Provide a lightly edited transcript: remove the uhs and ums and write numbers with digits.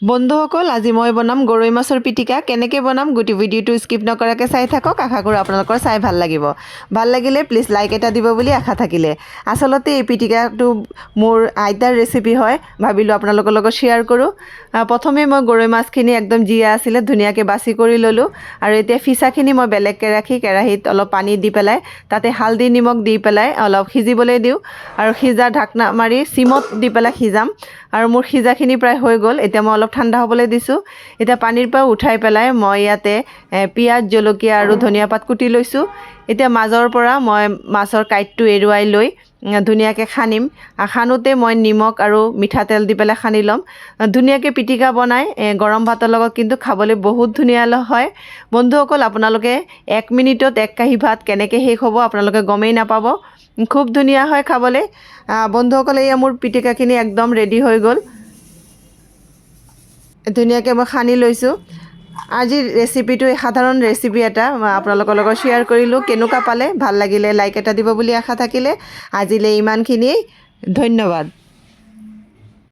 বন্ধুসকল আজি মই বনাম গৰৈ মাছৰ পিটিকা কেনেকৈ বনাম গোটেই ভিডিঅ'টো স্কিপ নকৰাকৈ চাই থাকক আশা কৰোঁ আপোনালোকৰ চাই ভাল লাগিব ভাল লাগিলে প্লিজ লাইক এটা দিব বুলি আশা থাকিলে আসলতে এই পিটিকাটো মোৰ আইতাৰ ৰেচিপি হয় ভাবিলোঁ আপোনালোকৰ লগত শ্বেয়াৰ কৰোঁ প্ৰথমে মই গৰৈ মাছখিনি একদম জিয়া আছিলে ধুনীয়াকৈ বাছি কৰি ল'লোঁ আৰু এতিয়া ফিচাখিনি মই বেলেগকৈ ৰাখি কেৰাহীত অলপ পানী দি পেলাই তাতে হালধি নিমখ দি পেলাই অলপ সিজিবলৈ দিওঁ আৰু সিজা ঢাকনা মাৰি চিমত দি পেলাই সিজাম আৰু মোৰ সিজাখিনি প্ৰায় হৈ গ'ল এতিয়া মই অলপ ঠাণ্ডা হ'বলৈ দিছোঁ এতিয়া পানীৰ পৰা উঠাই পেলাই মই ইয়াতে পিঁয়াজ জলকীয়া আৰু ধনিয়া পাত কুটি লৈছোঁ এতিয়া মাজৰ পৰা মই মাছৰ কাঁইটটো এৰুৱাই লৈ ধুনীয়াকৈ খানিম খানোতে মই নিমখ আৰু মিঠাতেল দি পেলাই খানি ল'ম ধুনীয়াকৈ পিটিকা বনাই গৰম ভাতৰ লগত কিন্তু খাবলৈ বহুত ধুনীয়া হয় বন্ধুসকল আপোনালোকে 1 মিনিটত 1 কাঁহী ভাত কেনেকৈ শেষ হ'ব আপোনালোকে গমেই নাপাব খুব ধুনীয়া হয় খাবলৈ বন্ধুসকল এয়া মোৰ পিটিকাখিনি একদম ৰেডি হৈ গ'ল ধুনীয়াকৈ মই খানি লৈছোঁ আজিৰ ৰেচিপিটো সাধাৰণ ৰেচিপি এটা আপোনালোকৰ লগত শ্বেয়াৰ কৰিলোঁ কেনেকুৱা পালে ভাল লাগিলে লাইক এটা দিব বুলি আশা থাকিলে আজিলৈ ইমানখিনিয়েই ধন্যবাদ